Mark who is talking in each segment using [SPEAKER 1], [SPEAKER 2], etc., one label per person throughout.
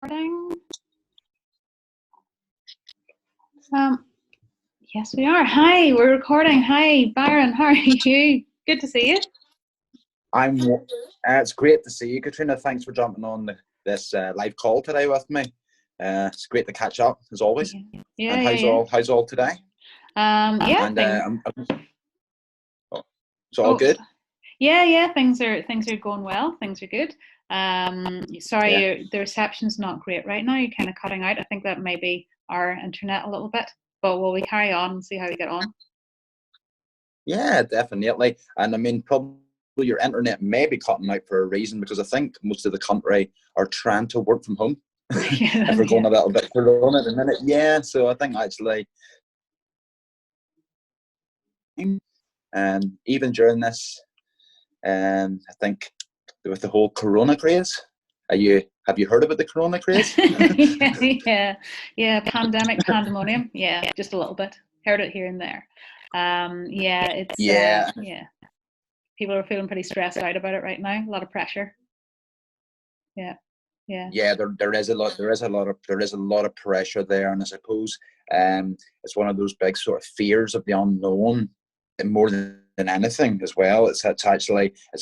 [SPEAKER 1] Recording. Yes, we are. Hi, we're recording. Hi, Byron. How are you? Good to see you.
[SPEAKER 2] It's great to see you, Catriona. Thanks for jumping on this live call today with me. It's great to catch up as always.
[SPEAKER 1] Yeah.
[SPEAKER 2] And how's all today? It's all good.
[SPEAKER 1] Yeah. Things are going well. Things are good. Sorry, the reception's not great right now. You're kind of cutting out. I think that may be our internet a little bit, but will we carry on and see how we get on?
[SPEAKER 2] Yeah, definitely. And I mean, probably your internet may be cutting out for a reason, because I think most of the country are trying to work from home. If we're going a little bit wrong at the minute. Yeah, so I think actually, even during this, I think with the whole Corona craze, have you heard about the Corona craze?
[SPEAKER 1] yeah. Pandemonium. Yeah, just a little bit. Heard it here and there. People are feeling pretty stressed out about it right now. A lot of pressure. Yeah.
[SPEAKER 2] There is a lot of pressure there, and I suppose it's one of those big sort of fears of the unknown, and more than anything as well. It's a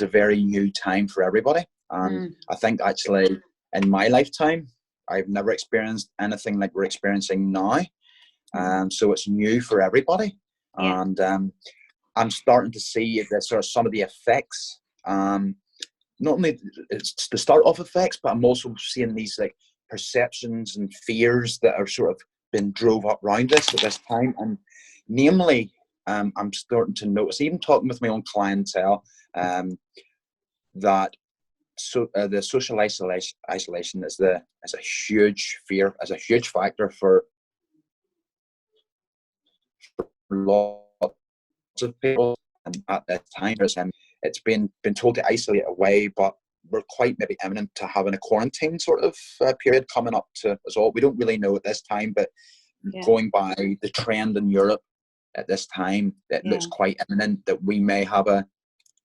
[SPEAKER 2] very new time for everybody, and I think actually in my lifetime I've never experienced anything like we're experiencing now, so it's new for everybody, and I'm starting to see some of the effects. Not only it's the start off effects, but I'm also seeing these like perceptions and fears that are sort of been drove up around this at this time. And namely, I'm starting to notice, even talking with my own clientele, that the social isolation is a huge fear, as a huge factor for lots of people. And at that time, it's been told to isolate away, but we're quite maybe imminent to having a quarantine sort of period coming up to us all. We don't really know at this time, but going by the trend in Europe at this time, it looks quite imminent that we may have a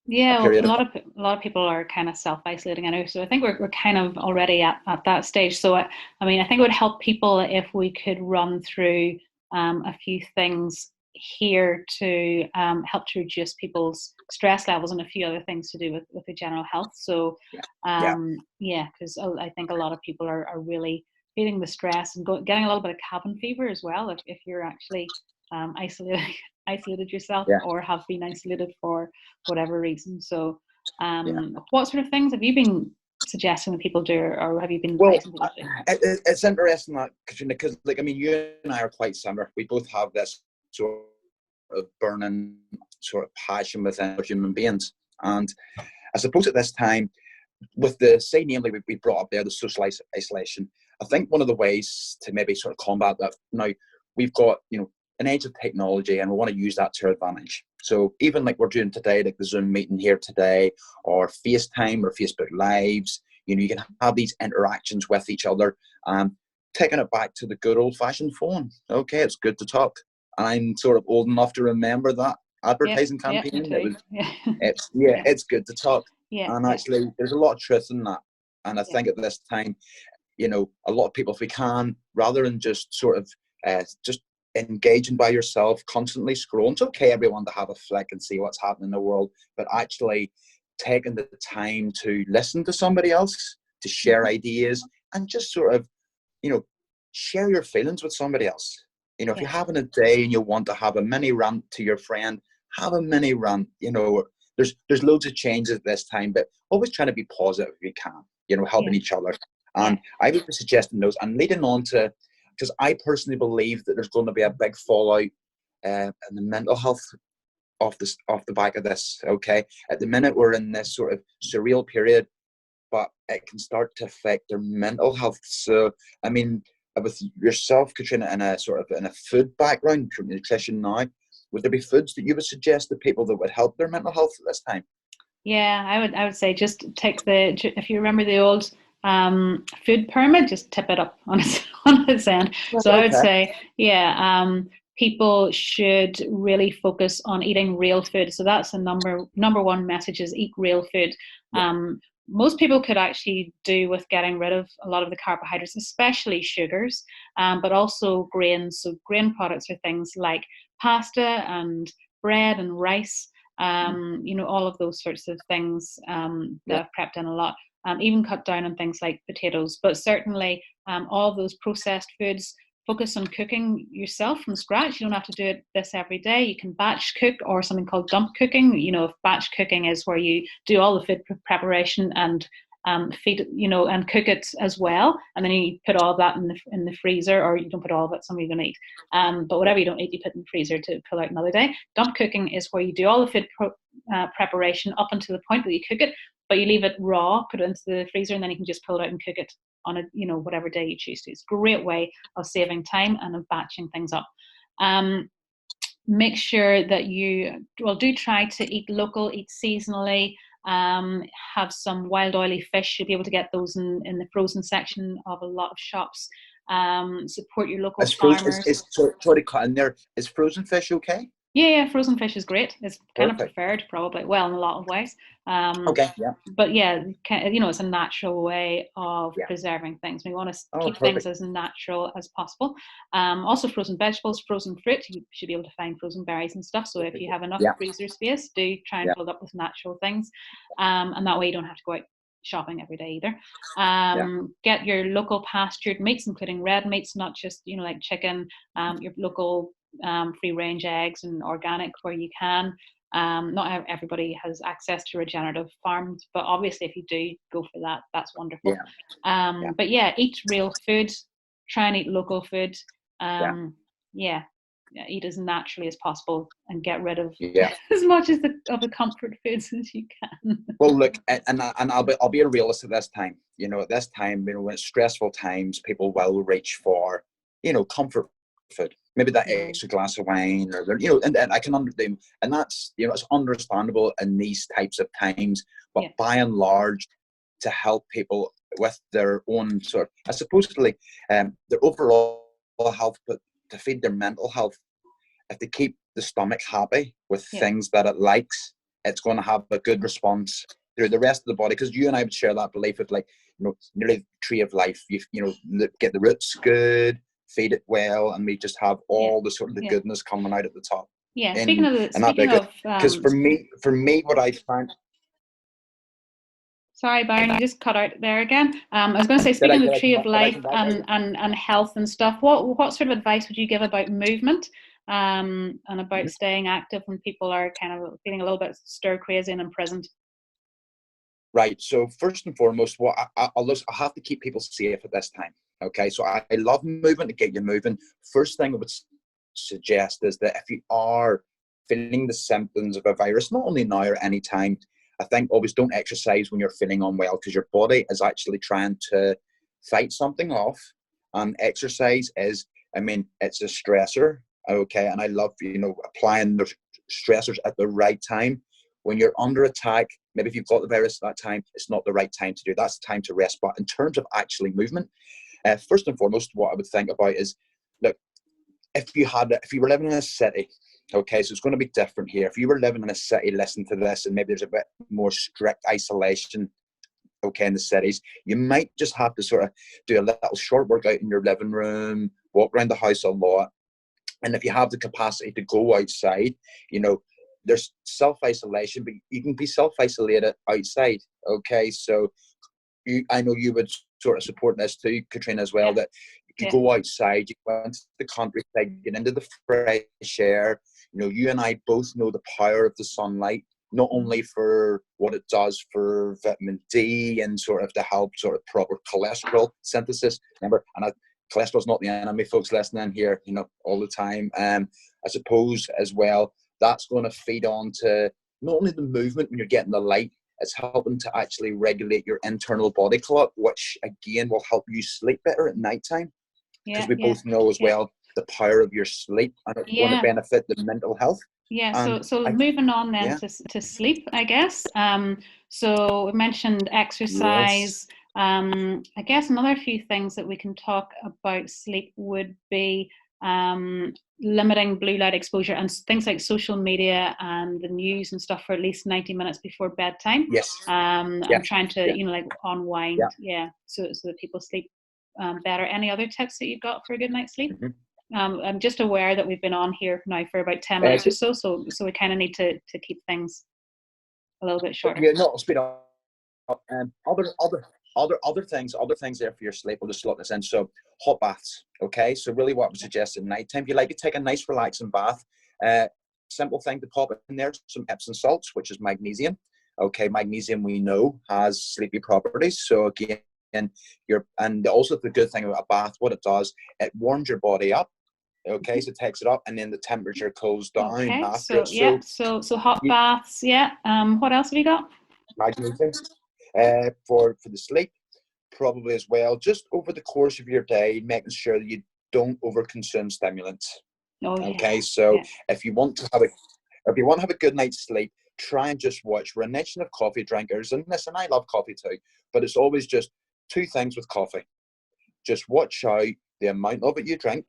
[SPEAKER 2] period.
[SPEAKER 1] A lot of people are kind of self-isolating, I know. So I think we're kind of already at that stage. So I think it would help people if we could run through a few things here to help to reduce people's stress levels, and a few other things to do with the general health. So because I think a lot of people are really feeling the stress and getting a little bit of cabin fever as well, if you're actually isolated yourself or have been isolated for whatever reason. So what sort of things have you been suggesting that people do, or have you been
[SPEAKER 2] it's interesting that, Catriona, because you and I are quite similar. We both have this sort of burning sort of passion within human beings, and I suppose at this time, with namely we brought up there the social isolation, I think one of the ways to maybe sort of combat that, now we've got an age of technology, and we want to use that to our advantage. So even like we're doing today, like the Zoom meeting here today, or FaceTime or Facebook Lives, you can have these interactions with each other. Taking it back to the good old-fashioned phone. Okay, it's good to talk. I'm sort of old enough to remember that advertising campaign. It's good to talk. And actually, there's a lot of truth in that. And I think at this time, a lot of people, if we can, rather than just sort of just engaging by yourself, constantly scrolling. It's okay, everyone, to have a flick and see what's happening in the world, but actually taking the time to listen to somebody else, to share ideas, and just sort of, share your feelings with somebody else. If you're having a day and you want to have a mini rant to your friend, have a mini rant. There's loads of changes at this time, but always trying to be positive if you can, helping each other. And I would be suggesting those, and leading on to, because I personally believe that there's going to be a big fallout in the mental health off the back of this. Okay, at the minute we're in this sort of surreal period, but it can start to affect their mental health. So with yourself, Catriona, in a food background from nutrition now, would there be foods that you would suggest to people that would help their mental health at this time?
[SPEAKER 1] Yeah, I would say just take if you remember the old food pyramid, just tip it up on its end. So I would say, people should really focus on eating real food. So that's the number one message, is eat real food. most people could actually do with getting rid of a lot of the carbohydrates, especially sugars, but also grains. So grain products are things like pasta and bread and rice, all of those sorts of things that I've prepped in a lot. Even cut down on things like potatoes, but certainly all of those processed foods. Focus on cooking yourself from scratch. You don't have to do this every day. You can batch cook, or something called dump cooking. If batch cooking is where you do all the food preparation and feed, and cook it as well, and then you put all of that in the freezer, or you don't put all of it. Some of you don't eat, but whatever you don't eat, you put in the freezer to pull out another day. Dump cooking is where you do all the food preparation up until the point that you cook it, but you leave it raw, put it into the freezer, and then you can just pull it out and cook it on a whatever day you choose to. It's a great way of saving time and of batching things up. Make sure that you do try to eat local, eat seasonally. Have some wild oily fish. You'll be able to get those in the frozen section of a lot of shops. Support your local farmers.
[SPEAKER 2] Sorry, cut in there. Is frozen fish okay?
[SPEAKER 1] Yeah, frozen fish is great. It's kind of preferred, probably. Well, in a lot of ways.
[SPEAKER 2] Okay, yeah.
[SPEAKER 1] But yeah, it's a natural way of preserving things. We want to keep things as natural as possible. Also, frozen vegetables, frozen fruit. You should be able to find frozen berries and stuff. So if you have enough freezer space, do try and fill it up with natural things. And that way you don't have to go out shopping every day either. Get your local pastured meats, including red meats, not just like chicken. Your local free range eggs and organic where you can. Not everybody has access to regenerative farms, but obviously if you do, go for that. That's wonderful. But eat real food. Try and eat local food. Eat as naturally as possible and get rid of as much of the comfort foods as you can.
[SPEAKER 2] Well, look, and I'll be a realist at this time. At this time, when it's stressful times, people will reach for comfort food. Maybe that extra glass of wine, or and I can understand, and that's it's understandable in these types of times. But by and large, to help people with their own sort of, I suppose, their overall health, but to feed their mental health, if they keep the stomach happy with things that it likes, it's going to have a good response through the rest of the body. Because you and I would share that belief of nearly the tree of life. You get the roots good, feed it well, and we just have all the sort of the goodness coming out at the top.
[SPEAKER 1] Yeah. Speaking of,
[SPEAKER 2] because for me, what I find.
[SPEAKER 1] Sorry, Byron, you just cut out there again. I was going to say, speaking of the tree of life and health and stuff, what sort of advice would you give about movement and about staying active when people are kind of feeling a little bit stir crazy and imprisoned?
[SPEAKER 2] Right. So first and foremost, I'll have to keep people safe at this time. Okay. So I love movement to get you moving. First thing I would suggest is that if you are feeling the symptoms of a virus, not only now or any time, I think always don't exercise when you're feeling unwell, because your body is actually trying to fight something off. And exercise is, it's a stressor. Okay. And I love, applying the stressors at the right time. When you're under attack, maybe if you've got the virus at that time, it's not the right time to do. That's the time to rest. But in terms of actually movement, first and foremost, what I would think about is, look, if you were living in a city, okay, so it's going to be different here. If you were living in a city, listen to this, and maybe there's a bit more strict isolation, okay, in the cities, you might just have to sort of do a little short workout in your living room, walk around the house a lot. And if you have the capacity to go outside, there's self-isolation, but you can be self-isolated outside, okay? So I know you would sort of support this too, Catriona, as well, that you go outside, you go into the countryside, get into the fresh air. You and I both know the power of the sunlight, not only for what it does for vitamin D and sort of to help sort of proper cholesterol synthesis. Remember, cholesterol's not the enemy, folks listening here, all the time. I suppose as well, that's going to feed on to not only the movement when you're getting the light, it's helping to actually regulate your internal body clock, which again will help you sleep better at nighttime. Because we both know as well the power of your sleep, and it's going to benefit the mental health.
[SPEAKER 1] Yeah, so moving on then to sleep, I guess. So we mentioned exercise. I guess another few things that we can talk about sleep would be limiting blue light exposure, and things like social media and the news and stuff for at least 90 minutes before bedtime.
[SPEAKER 2] Yes.
[SPEAKER 1] And trying to,
[SPEAKER 2] Yeah.
[SPEAKER 1] you know, like unwind, so that people sleep better. Any other tips that you've got for a good night's sleep? I'm just aware that we've been on here now for about 10 minutes or so we kind of need to keep things a little bit shorter.
[SPEAKER 2] Yeah, no, speed up. Other things there for your sleep. We'll just slot this in. So hot baths. Okay, so really what we suggest at night time, if you like to take a nice relaxing bath, simple thing to pop in there, some Epsom salts, which is magnesium. Okay, magnesium we know has sleepy properties. So again, and also the good thing about a bath, what it does, it warms your body up. Okay, so it takes it up, and then the temperature cools down after.
[SPEAKER 1] So hot baths. What else have you got?
[SPEAKER 2] Magnesium. For the sleep, probably as well, just over the course of your day, making sure that you don't overconsume stimulants. If you want to have a good night's sleep, try and just watch. We're a nation of coffee drinkers, and listen, I love coffee too, but it's always just two things with coffee. Just watch out the amount of it you drink,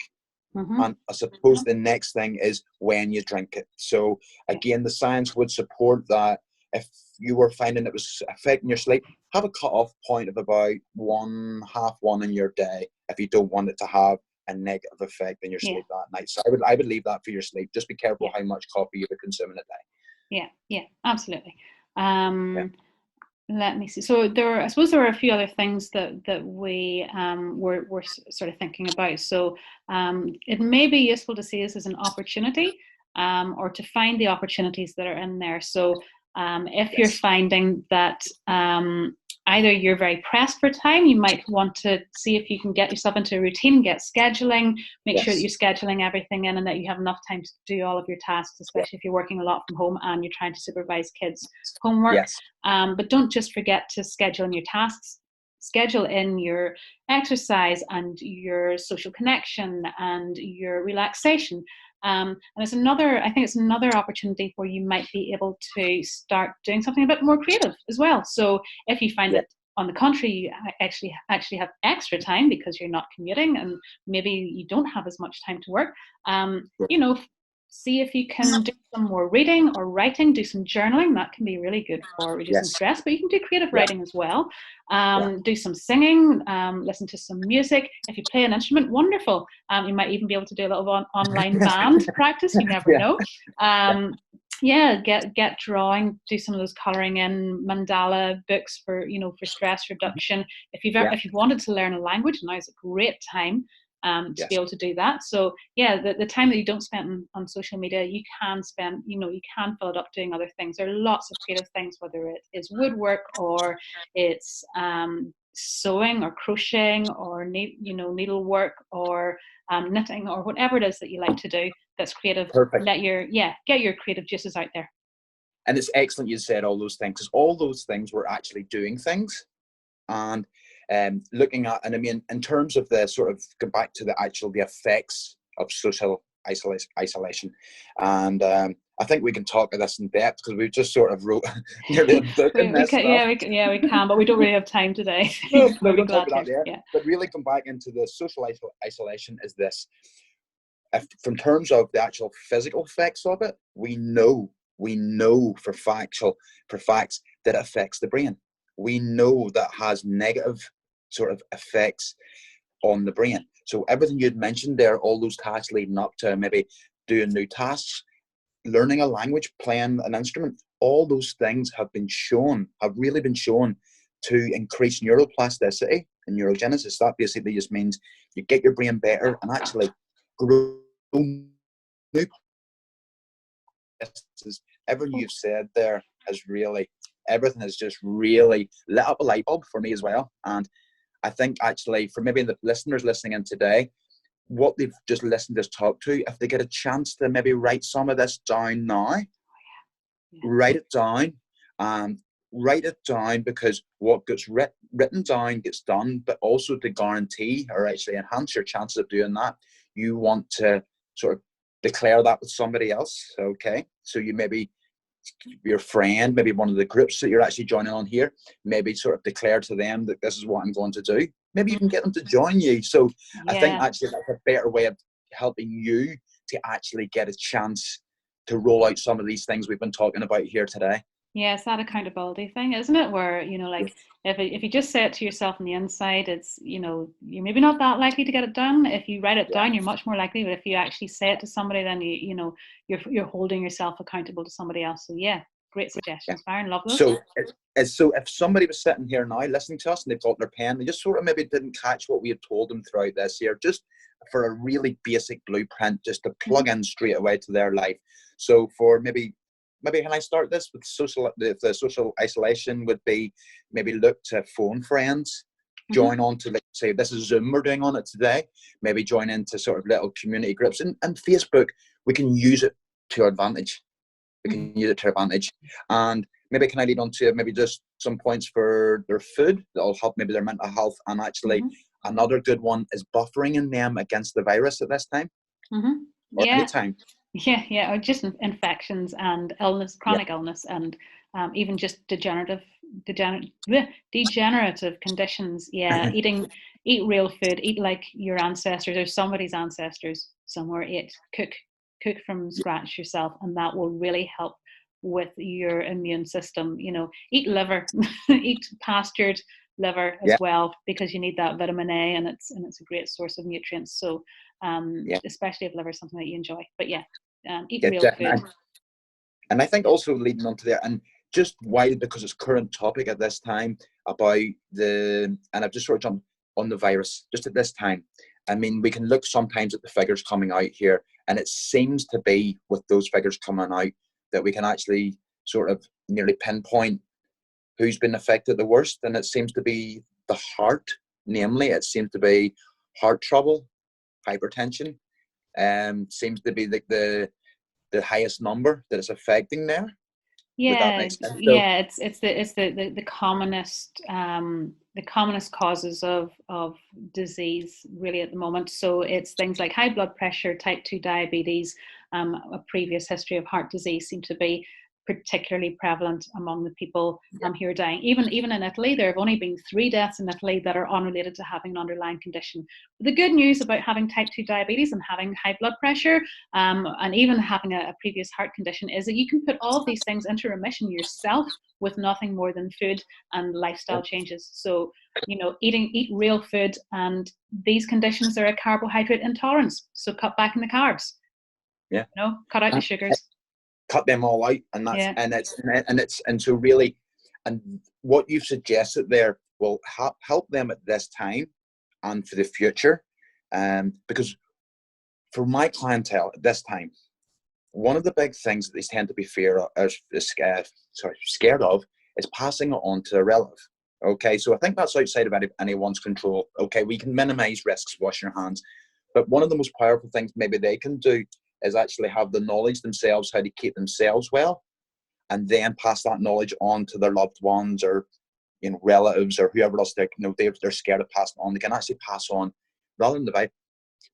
[SPEAKER 2] and I suppose the next thing is when you drink it. So again, the science would support that. If you were finding it was affecting your sleep, have a cut-off point of about 1/2 in your day if you don't want it to have a negative effect on your sleep that night. So I would leave that for your sleep. Just be careful how much coffee you're consuming a day.
[SPEAKER 1] Yeah, absolutely. Let me see. So I suppose there are a few other things that we were sort of thinking about. So it may be useful to see this as an opportunity, or to find the opportunities that are in there. So if you're finding that either you're very pressed for time, you might want to see if you can get yourself into a routine, get scheduling, make sure that you're scheduling everything in and that you have enough time to do all of your tasks, especially if you're working a lot from home and you're trying to supervise kids' homework. But don't just forget to schedule in your tasks. Schedule in your exercise and your social connection and your relaxation. And I think it's another opportunity where you might be able to start doing something a bit more creative as well. So if you find that, on the contrary, you actually have extra time because you're not commuting and maybe you don't have as much time to work, see if you can do some more reading or writing, do some journaling. That can be really good for reducing stress, but you can do creative writing as well. Do some singing, listen to some music. If you play an instrument, wonderful. You might even be able to do a little online band practice. You never know. Get drawing, do some of those colouring in mandala books for stress reduction. If you've wanted to learn a language, now is a great time to be able to do that. So the time that you don't spend on social media, you can spend, you can fill it up doing other things. There are lots of creative things, whether it is woodwork or it's sewing or crocheting or needlework or knitting or whatever it is that you like to do that's creative.
[SPEAKER 2] Perfect.
[SPEAKER 1] Get your creative juices out there.
[SPEAKER 2] And it's excellent you said all those things, because all those things were actually doing things. And looking at, and I mean, in terms of the sort of, go back to the effects of social isolation. And I think we can talk of this in depth because we've just sort of wrote nearly a book in this stuff.
[SPEAKER 1] We can, but we don't really have time today.
[SPEAKER 2] No, don't talk about that yet. But really come back into the social isolation is this. From terms of the actual physical effects of it, we know for facts that it affects the brain. We know that has negative sort of effects on the brain. So everything you'd mentioned there, all those tasks leading up to maybe doing new tasks, learning a language, playing an instrument, all those things have really been shown to increase neuroplasticity and neurogenesis. That basically just means you get your brain better and actually grow new. Everything you've said there everything has just really lit up a light bulb for me as well. And I think actually for maybe the listeners listening in today, what they've just listened to us talk to, if they get a chance to maybe write some of this down now, write it down, because what gets written down gets done, but also to guarantee or actually enhance your chances of doing that, you want to sort of declare that with somebody else. Okay, so you maybe your friend, maybe one of the groups that you're actually joining on here, maybe sort of declare to them that this is what I'm going to do. Maybe you can get them to join you. So I think actually that's a better way of helping you to actually get a chance to roll out some of these things we've been talking about here today.
[SPEAKER 1] Yeah, it's that accountability thing, isn't it? Where, like if you just say it to yourself on the inside, it's, you're maybe not that likely to get it done. If you write it down, you're much more likely. But if you actually say it to somebody, then you're holding yourself accountable to somebody else. So yeah, great suggestions, Byron. Love those.
[SPEAKER 2] So if somebody was sitting here now listening to us and they've got their pen, they just sort of maybe didn't catch what we had told them throughout this year, just for a really basic blueprint, just to plug in straight away to their life. So for maybe can I start this with the social isolation would be maybe look to phone friends, join on to, like, say this is Zoom we're doing on it today, maybe join into sort of little community groups, and Facebook, we can use it to our advantage. And maybe can I lead on to maybe just some points for their food that'll help maybe their mental health, and actually another good one is buffering in them against the virus at this time or any time.
[SPEAKER 1] Yeah, or just infections and illness, chronic illness, and even just degenerative conditions. Yeah, eat real food, eat like your ancestors or somebody's ancestors somewhere ate. Cook from scratch yourself, and that will really help with your immune system. Eat liver, eat pastured liver as well, because you need that vitamin A, and it's a great source of nutrients. So especially if liver is something that you enjoy. But eat real food.
[SPEAKER 2] And I think also leading on to there, and just why, because it's current topic at this time about and I've just sort of jumped on the virus just at this time. I mean, we can look sometimes at the figures coming out here, and it seems to be with those figures coming out that we can actually sort of nearly pinpoint who's been affected the worst, and it seems to be the heart. Namely, it seems to be heart trouble, hypertension, seems to be like the highest number that is affecting there.
[SPEAKER 1] It's the commonest causes of disease really at the moment. So it's things like high blood pressure, type 2 diabetes, a previous history of heart disease seem to be particularly prevalent among the people who are dying. Even in Italy, there have only been 3 deaths in Italy that are unrelated to having an underlying condition. But the good news about having type 2 diabetes and having high blood pressure, and even having a previous heart condition, is that you can put all of these things into remission yourself with nothing more than food and lifestyle changes. So, eat real food, and these conditions are a carbohydrate intolerance. So cut back on the carbs. Cut out the sugars.
[SPEAKER 2] Cut them all out, and that's and so really, and what you've suggested there will help them at this time and for the future, because for my clientele at this time, one of the big things that they tend to be scared of is passing it on to a relative. Okay, so I think that's outside of anyone's control. Okay, we can minimize risks, wash your hands, but one of the most powerful things maybe they can do is actually have the knowledge themselves how to keep themselves well, and then pass that knowledge on to their loved ones or relatives or whoever else they're scared of passing on. They can actually pass on, rather than they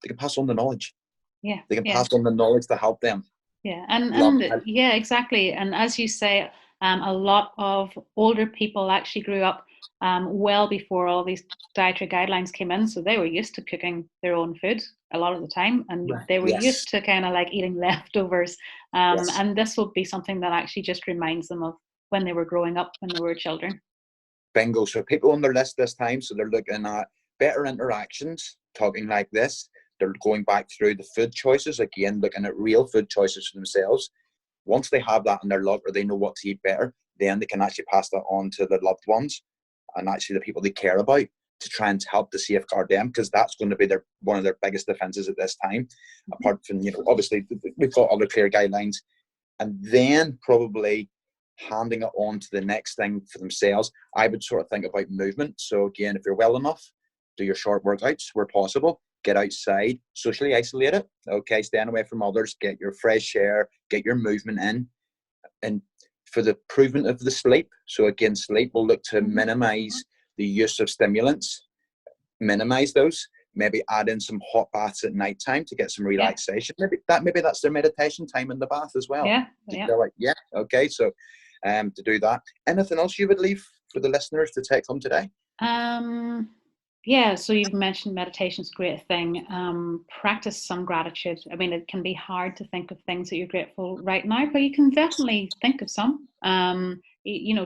[SPEAKER 2] can pass on the knowledge. They can pass on the knowledge to help them.
[SPEAKER 1] Exactly. And as you say, a lot of older people actually grew up well before all these dietary guidelines came in, so they were used to cooking their own food a lot of the time, and they were used to kind of like eating leftovers, and this will be something that actually just reminds them of when they were growing up, when they were children.
[SPEAKER 2] Bingo. So people on their list this time, so they're looking at better interactions, talking like this. They're going back through the food choices again, looking at real food choices for themselves. Once they have that in their log, or they know what to eat better, then they can actually pass that on to their loved ones and actually the people they care about, to try and help to safeguard them, because that's going to be one of their biggest defenses at this time. Apart from, obviously we've got other clear guidelines, and then probably handing it on to the next thing for themselves. I would sort of think about movement. So again, if you're well enough, do your short workouts where possible. Get outside, socially isolate it. Okay, staying away from others, get your fresh air, get your movement in. And for the improvement of the sleep, so again, sleep, we'll look to minimize the use of stimulants, minimize those, maybe add in some hot baths at night time to get some relaxation. Maybe that's their meditation time in the bath as well. Okay, so to do that. Anything else you would leave for the listeners to take home today?
[SPEAKER 1] Yeah, so you've mentioned meditation's a great thing. Practice some gratitude. I mean, it can be hard to think of things that you're grateful right now, but you can definitely think of some.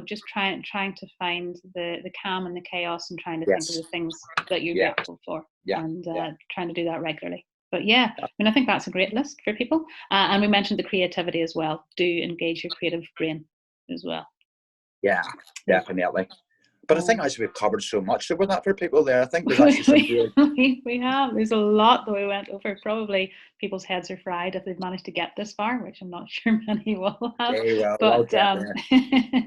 [SPEAKER 1] Just trying to find the calm and the chaos, and trying to think of
[SPEAKER 2] Yes.
[SPEAKER 1] the things that you're
[SPEAKER 2] Yeah.
[SPEAKER 1] grateful for,
[SPEAKER 2] Yeah.
[SPEAKER 1] and
[SPEAKER 2] Yeah.
[SPEAKER 1] trying to do that regularly. But yeah, I mean, I think that's a great list for people. And we mentioned the creativity as well. Do engage your creative brain as well.
[SPEAKER 2] Yeah.
[SPEAKER 1] Yeah.
[SPEAKER 2] Definitely. But I think
[SPEAKER 1] Um,
[SPEAKER 2] actually we've covered so much over that for people there. I think there's actually some
[SPEAKER 1] we,
[SPEAKER 2] really
[SPEAKER 1] we have. There's a lot that we went over. Probably people's heads are fried if they've managed to get this far, which I'm not sure many will have.
[SPEAKER 2] very well
[SPEAKER 1] But
[SPEAKER 2] get there.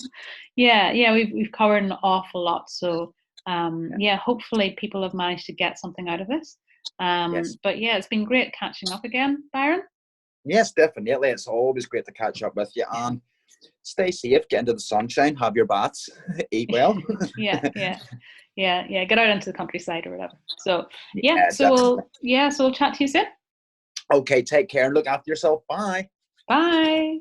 [SPEAKER 1] yeah, we've covered an awful lot. So
[SPEAKER 2] Yeah.
[SPEAKER 1] yeah, hopefully people have managed to get something out of this.
[SPEAKER 2] Yes.
[SPEAKER 1] But yeah, it's been great catching up again, Byron.
[SPEAKER 2] Yes, definitely. It's always great to catch up with you. And stay safe, get into the sunshine, have your baths, eat well.
[SPEAKER 1] Yeah. Get out into the countryside or whatever. So
[SPEAKER 2] Yeah, definitely.
[SPEAKER 1] so we'll chat to you soon.
[SPEAKER 2] Okay, take care and look after yourself. Bye.
[SPEAKER 1] Bye.